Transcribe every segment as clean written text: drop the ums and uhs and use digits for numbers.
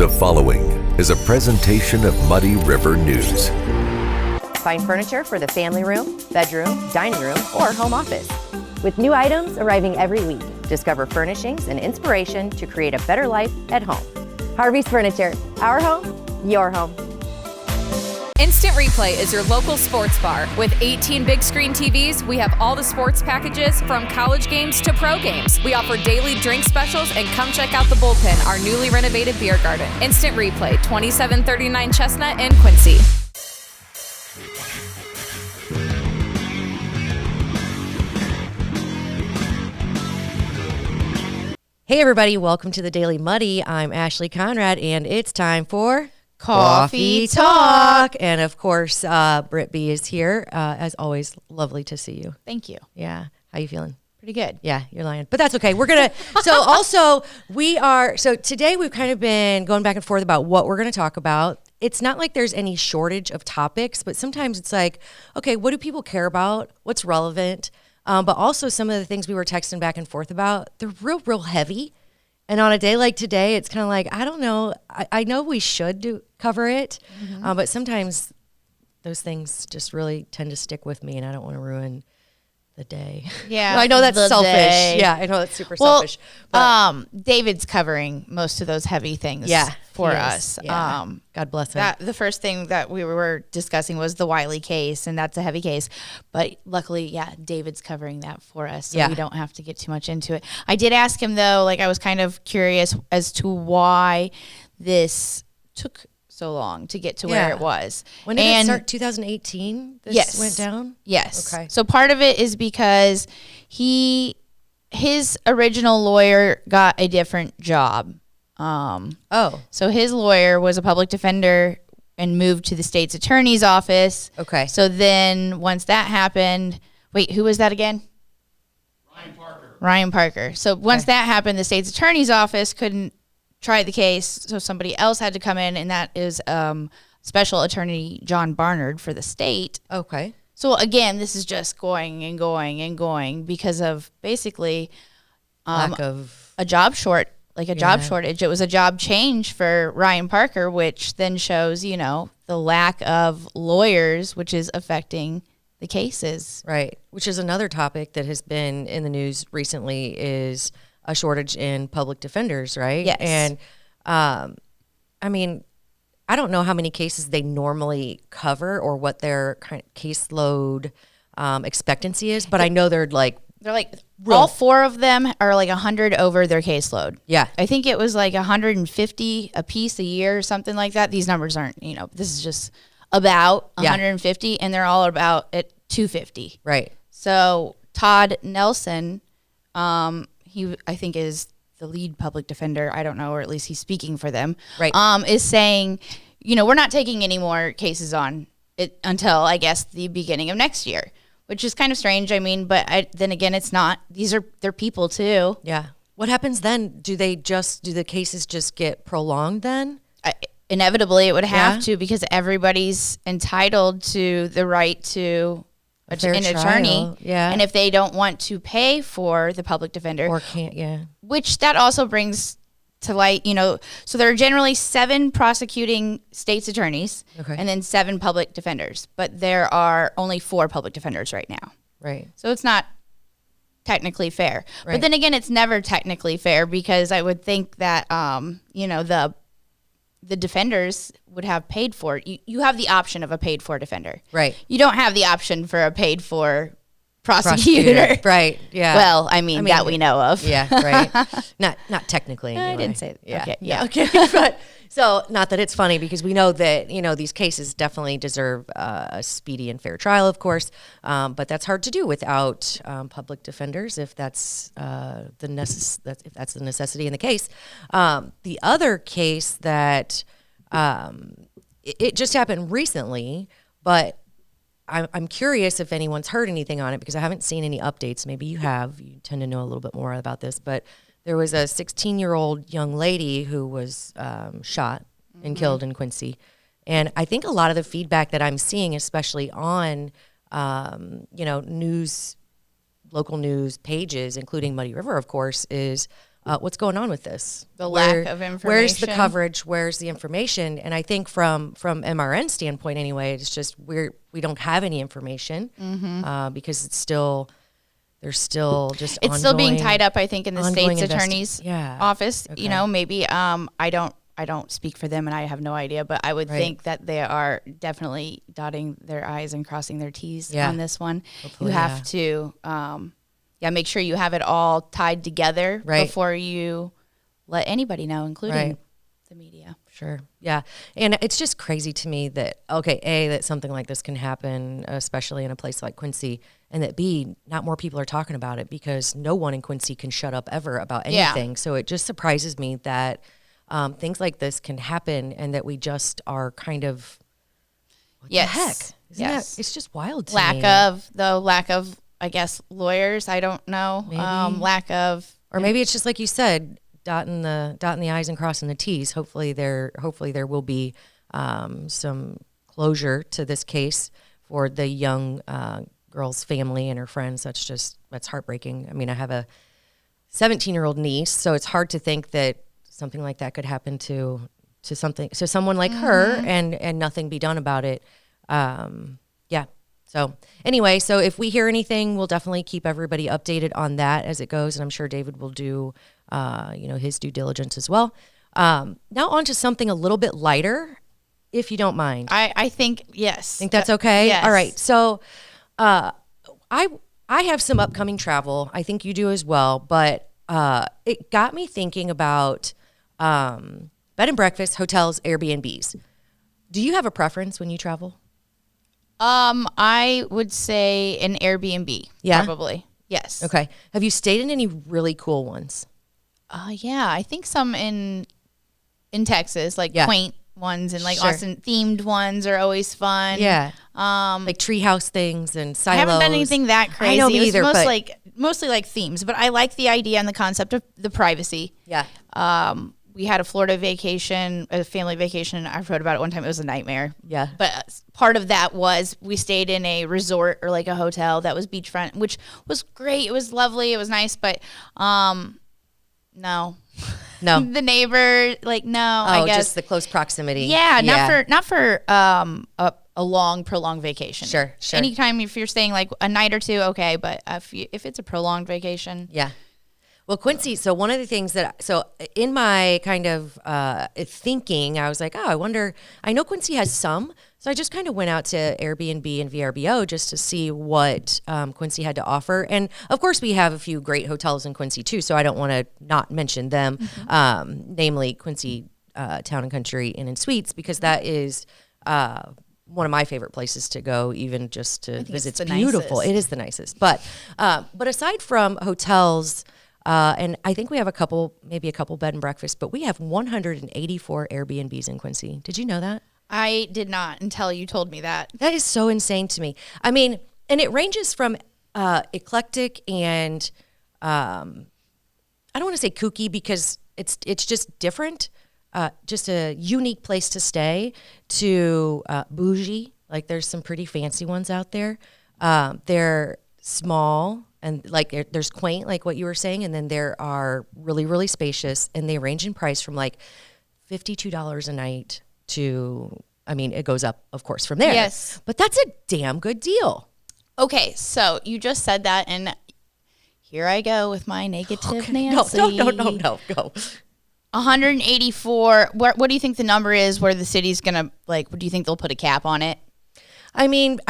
The following is a presentation of Muddy River News. Find furniture for the family room, bedroom, dining room, or home office. With new items arriving every week, discover furnishings and inspiration to create a better life at home. Harvey's Furniture, our home, your home. Instant Replay is your local sports bar. With 18 big screen TVs, we have all the sports packages from college games to pro games. We offer daily drink specials, and come check out the Bullpen, our newly renovated beer garden. Instant Replay, 2739 Chestnut in Quincy. Hey everybody, welcome to the Daily Muddy. I'm Ashley Conrad, and it's time for Coffee Talk. And of course, Brittany is here. As always, lovely to see you. Thank you. Yeah. How you feeling? Pretty good. Yeah, you're lying. But that's okay. We're going to, so today we've kind of been going back and forth about what we're going to talk about. It's not like there's any shortage of topics, but sometimes it's like, okay, what do people care about? What's relevant? But also some of the things we were texting back and forth about, they're real heavy. And on a day like today, it's kind of like, I don't know. I know we should cover it, but sometimes those things just really tend to stick with me, and I don't want to ruin the day. Yeah. I know that's selfish. Day. Yeah, I know that's super selfish. But David's covering most of those heavy things for us. Yeah. God bless him. The first thing that we were discussing was the Wiley case, and that's a heavy case. But luckily, David's covering that for us, so we don't have to get too much into it. I did ask him, though, I was kind of curious as to why this took so long to get to where it was. When did it start? 2018? This went down? Yes. Okay. So part of it is because his original lawyer got a different job. So his lawyer was a public defender and moved to the state's attorney's office. Okay. So then once that happened, wait, who was that again? Ryan Parker. So once that happened, the state's attorney's office couldn't try the case, so somebody else had to come in, and that is Special Attorney John Barnard for the state. Okay. So again, this is just going and going and going because of basically Lack of a job job shortage. It was a job change for Ryan Parker, which then shows, the lack of lawyers, which is affecting the cases. Right. Which is another topic that has been in the news recently, is a shortage in public defenders, right? Yes. And, I mean, I don't know how many cases they normally cover or what their kind of caseload expectancy is, but I know they're all four of them are 100 over their caseload. Yeah. I think it was 150 a piece a year or something like that. These numbers aren't, this is just about 150, and they're all about at 250. Right. So Todd Nelson, he, I think, is the lead public defender. I don't know, or at least he's speaking for them. Right. Is saying, we're not taking any more cases on it until, I guess, the beginning of next year, which is kind of strange. I mean, but then again, it's not. They're people too. Yeah. What happens then? Do the cases just get prolonged then? Inevitably, it would have to, because everybody's entitled to the right to an attorney, and if they don't want to pay for the public defender, or can't, which that also brings to light, so there are generally 7 prosecuting state's attorneys, and then 7 public defenders, but there are only 4 public defenders right now. Right. So it's not technically fair, right. But then again, it's never technically fair, because I would think that, the defenders would have paid for it. You have the option of a paid for defender. Right. You don't have the option for a paid for prosecutor. Right. Yeah. Well, I mean that we know of. Yeah. Right. Not technically. Anyway. I didn't say that. Yeah. Okay. Yeah. Okay. But so, not that it's funny, because we know that these cases definitely deserve a speedy and fair trial, of course. But that's hard to do without public defenders, if that's the necessity in the case. The other case that it just happened recently, but I'm curious if anyone's heard anything on it, because I haven't seen any updates. Maybe you have. You tend to know a little bit more about this, but there was a 16-year-old young lady who was shot and killed in Quincy. And I think a lot of the feedback that I'm seeing, especially on, local news pages, including Muddy River, of course, is, what's going on with this? The lack of information. Where's the coverage? Where's the information? And I think from MRN standpoint anyway, it's just we don't have any information because it's still still being tied up, I think, in the state's attorney's office. Okay. You know, maybe I don't speak for them and I have no idea, but I would think that they are definitely dotting their I's and crossing their T's on this one. Hopefully, you have to make sure you have it all tied together before you let anybody know, including the media. Sure. Yeah. And it's just crazy to me that, that something like this can happen, especially in a place like Quincy, and that B, not more people are talking about it because no one in Quincy can shut up ever about anything. Yeah. So it just surprises me that things like this can happen and that we just are kind of, what the heck? It's just wild to me. Lack of, I guess, lawyers. I don't know. Maybe. Or maybe it's just like you said, dotting the I's and crossing the T's. Hopefully there will be some closure to this case for the young girl's family and her friends. That's heartbreaking. I mean, I have a 17-year-old niece, so it's hard to think that something like that could happen to someone like her and nothing be done about it. So anyway, so if we hear anything, we'll definitely keep everybody updated on that as it goes, and I'm sure David will do his due diligence as well. Now on to something a little bit lighter, if you don't mind. I think yes. Think that's okay? Yes. All right. So I have some upcoming travel. I think you do as well, but it got me thinking about bed and breakfast, hotels, Airbnbs. Do you have a preference when you travel? I would say an Airbnb. Yeah? Probably. Yes. Okay. Have you stayed in any really cool ones? Yeah, I think some in Texas, like quaint ones and like Austin themed ones are always fun. Yeah. Like treehouse things and silos. I haven't done anything that crazy. I know me either, mostly like themes, but I like the idea and the concept of the privacy. Yeah. We had a Florida vacation, a family vacation, and I've heard about it one time. It was a nightmare. Yeah. But part of that was we stayed in a resort or like a hotel that was beachfront, which was great. It was lovely. It was nice, but no. The neighbor, no, I guess. Just the close proximity. Yeah, not for a long, prolonged vacation. Sure. Anytime if you're staying like a night or two, okay, but if it's a prolonged vacation. Yeah. Well, Quincy, so one of the things in my kind of thinking, I was like, I know Quincy has some. So I just kind of went out to Airbnb and VRBO just to see what Quincy had to offer. And of course, we have a few great hotels in Quincy too, so I don't want to not mention them, namely Quincy Town and Country Inn and Suites, because that is one of my favorite places to go, even just to visit. It's beautiful. Nicest. It is the nicest. But aside from hotels, and I think we have maybe a couple bed and breakfasts, but we have 184 Airbnbs in Quincy. Did you know that? I did not until you told me that. That is so insane to me. I mean, and it ranges from eclectic and I don't want to say kooky because it's just different, just a unique place to stay, to bougie. Like there's some pretty fancy ones out there. They're small. And like there's quaint, like what you were saying, and then there are really, really spacious, and they range in price from like $52 a night to, it goes up, of course, from there. Yes. But that's a damn good deal. Okay, so you just said that, and here I go with my negative Nancy. No, go. 184, what do you think the number is where the city's going to, do you think they'll put a cap on it? I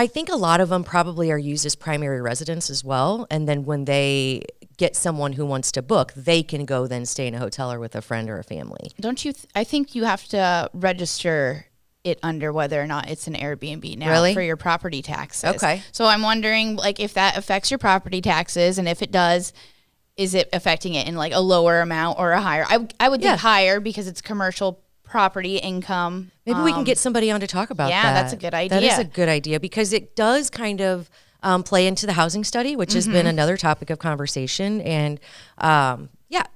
think a lot of them probably are used as primary residence as well. And then when they get someone who wants to book, they can go then stay in a hotel or with a friend or a family. Don't you? I think you have to register it under whether or not it's an Airbnb now for your property taxes. Okay. So I'm wondering if that affects your property taxes, and if it does, is it affecting it in a lower amount or a higher? I would think higher because it's commercial property income. Maybe we can get somebody on to talk about that. Yeah, that's a good idea. That is a good idea because it does kind of play into the housing study, which has been another topic of conversation. And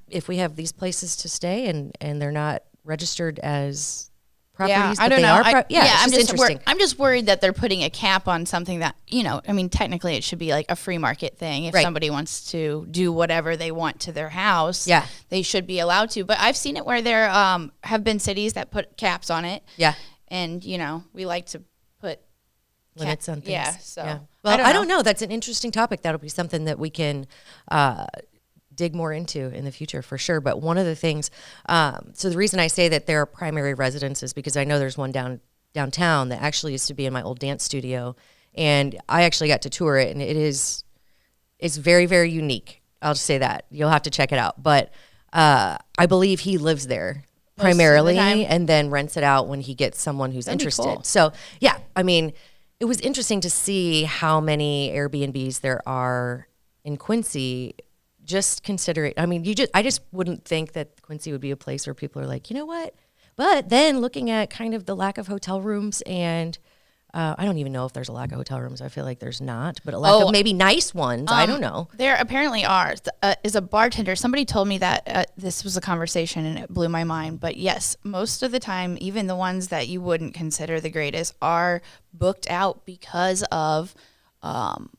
if we have these places to stay and they're not registered as properties. I but don't they know. Are it's I'm just interesting. I'm just worried that they're putting a cap on something that, I mean, technically it should be like a free market thing. If somebody wants to do whatever they want to their house, they should be allowed to. But I've seen it where there have been cities that put caps on it. Yeah. And, we like to put limits on things. Yeah. So, well, I don't know. That's an interesting topic. That'll be something that we can dig more into in the future for sure. But one of the things, so the reason I say that they're primary residence is because I know there's one downtown that actually used to be in my old dance studio, and I actually got to tour it, and it's very, very unique. I'll just say that. You'll have to check it out. But I believe he lives there primarily and then rents it out when he gets someone who's interested. Cool. So, yeah, I mean, it was interesting to see how many Airbnbs there are in Quincy. Just consider it. I mean, I just wouldn't think that Quincy would be a place where people are like, you know what? But then looking at kind of the lack of hotel rooms, and I don't even know if there's a lack of hotel rooms. I feel like there's not, but a lack of maybe nice ones. I don't know. There apparently are. Is a bartender. Somebody told me that this was a conversation, and it blew my mind. But yes, most of the time, even the ones that you wouldn't consider the greatest are booked out because of.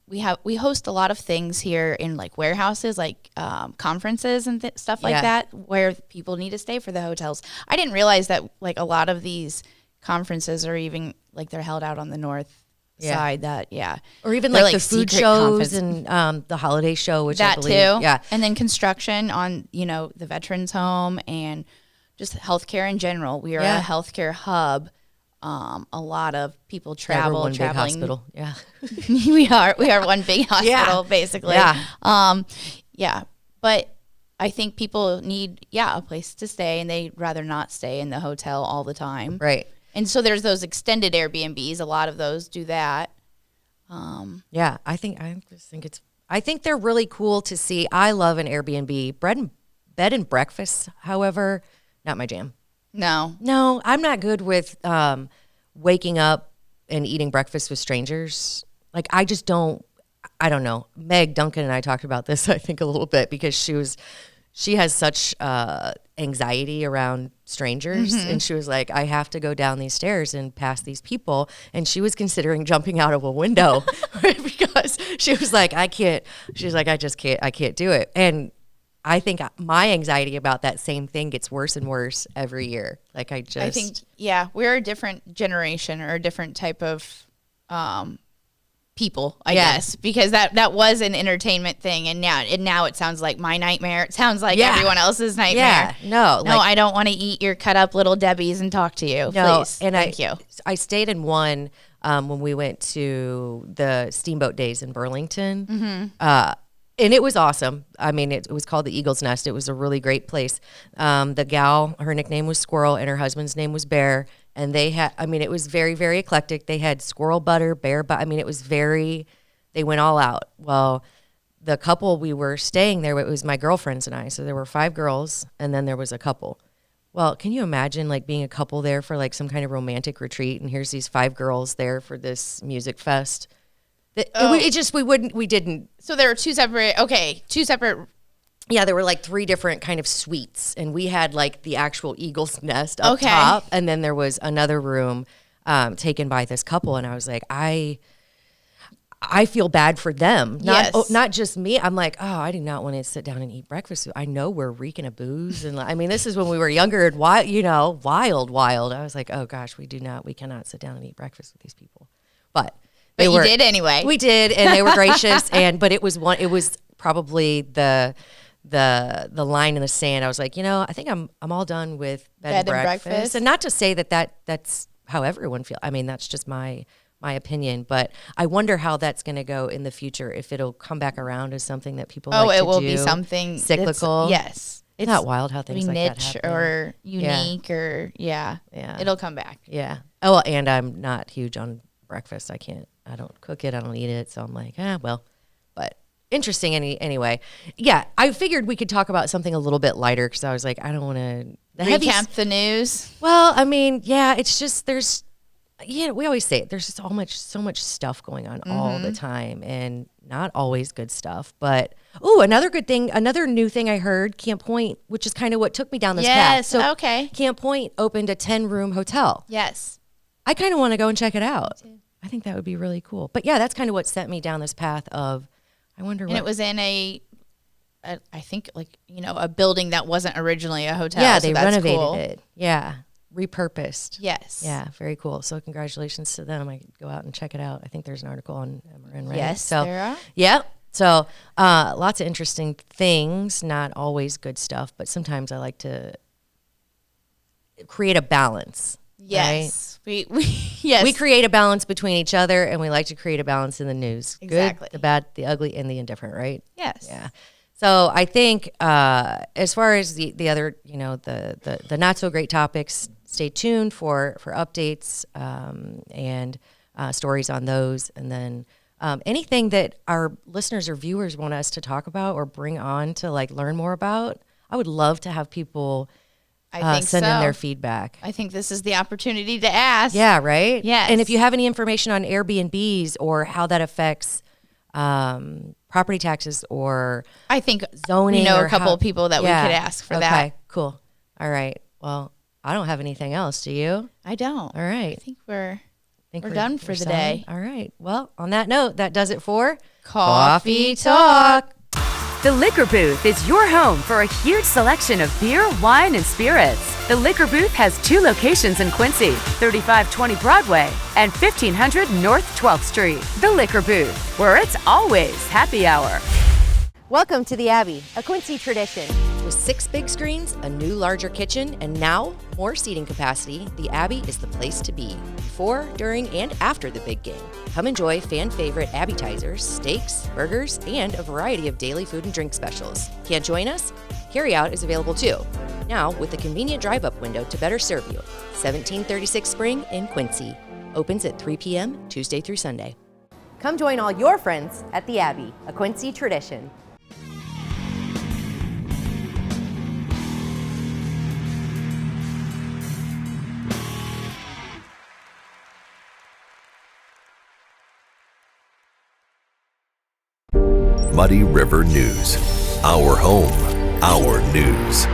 We host a lot of things here in like warehouses, like conferences and stuff like that, where people need to stay for the hotels. I didn't realize that like a lot of these conferences are even like they're held out on the north side. Or even like the food shows and the holiday show, which I believe, and then construction on the veterans home and just healthcare in general. We are a healthcare hub. A lot of people traveling. Big hospital. Yeah. we are one big hospital, basically. Yeah. But I think people need, a place to stay, and they'd rather not stay in the hotel all the time. Right. And so there's those extended Airbnbs. A lot of those do that. I think they're really cool to see. I love an Airbnb. Bed and breakfast, however, not my jam. No, I'm not good with waking up and eating breakfast with strangers. Like, I just don't, I don't know. Meg Duncan and I talked about this, I think, a little bit because she has such anxiety around strangers. Mm-hmm. And she was like, I have to go down these stairs and pass these people. And she was considering jumping out of a window because she was like, I can't do it. And I think my anxiety about that same thing gets worse and worse every year. Like I think, we're a different generation or a different type of people, I guess, because that was an entertainment thing, and now it sounds like my nightmare. It sounds like everyone else's nightmare. No, I don't want to eat your cut up little Debbies and talk to you. No, please, and thank you. I stayed in one when we went to the Steamboat Days in Burlington. Mm-hmm. And it was awesome. I mean, it was called the Eagle's Nest. It was a really great place. The gal, her nickname was Squirrel, and her husband's name was Bear. And they had, it was very, very eclectic. They had squirrel butter, bear butter. It was they went all out. Well, the couple we were staying there, it was my girlfriends and I. So there were 5 girls, and then there was a couple. Well, can you imagine being a couple there for some kind of romantic retreat, and here's these 5 girls there for this music fest? We didn't. So there were two separate. Yeah, there were 3 different kind of suites, and we had the actual Eagle's Nest up top, and then there was another room taken by this couple, and I was like, I feel bad for them, not just me. I'm like, I do not want to sit down and eat breakfast. I know we're reeking of booze, and this is when we were younger and wild. I was like, oh gosh, we cannot sit down and eat breakfast with these people, But you did anyway. We did, and they were gracious. But it was probably the line in the sand. I was like, I think I'm all done with bed and breakfast. And not to say that's how everyone feels. That's just my opinion. But I wonder how that's going to go in the future. If it'll come back around as something that people like to do. Oh, it will be something cyclical. Yes. It's not wild how things like that happen. Niche or unique or it'll come back. Yeah. Oh, well, and I'm not huge on breakfast. I don't cook it. I don't eat it. So I'm like, but interesting anyway. Yeah. I figured we could talk about something a little bit lighter because I was like, I don't want to recap the news. Well, it's just Yeah, we always say it. There's just so much stuff going on all the time, and not always good stuff. But another good thing, another new thing I heard, Camp Point, which is kind of what took me down this path. So okay. Camp Point opened a 10-room hotel. Yes. I kind of want to go and check it out. I think that would be really cool. But yeah, that's kind of what sent me down this path of, I wonder what. And it was in I think a building that wasn't originally a hotel. Yeah, so they that's renovated cool. it. Yeah. Repurposed. Yes. Yeah, very cool. So congratulations to them. I could go out and check it out. I think there's an article on MRN, right? Yes, so, there are. Yeah. So lots of interesting things, not always good stuff, but sometimes I like to create a balance. Yes. Right? Yes. We create a balance between each other, and we like to create a balance in the news. Exactly. Good, the bad, the ugly, and the indifferent, right? Yes. Yeah. So I think as far as the other, the not so great topics, stay tuned for updates and stories on those. And then anything that our listeners or viewers want us to talk about or bring on to learn more about, I would love to have people send in their feedback. I think this is the opportunity to ask. Yeah, right? Yes. And if you have any information on Airbnbs or how that affects property taxes or I think zoning, we know or a couple how, of people that we could ask for that. Okay, cool. All right. Well, I don't have anything else. Do you? I don't. All right. I think we're done for the solid. day. All right. Well, on that note, that does it for Coffee Talk. The Liquor Booth is your home for a huge selection of beer, wine, and spirits. The Liquor Booth has 2 locations in Quincy, 3520 Broadway and 1500 North 12th Street. The Liquor Booth, where it's always happy hour. Welcome to the Abbey, a Quincy tradition. With 6 big screens, a new larger kitchen, and now more seating capacity, the Abbey is the place to be before, during, and after the big game. Come enjoy fan favorite appetizers, steaks, burgers, and a variety of daily food and drink specials. Can't join us? Carryout is available too. Now with a convenient drive-up window to better serve you. 1736 Spring in Quincy. Opens at 3 p.m. Tuesday through Sunday. Come join all your friends at the Abbey, a Quincy tradition. Muddy River News. Our home, our news.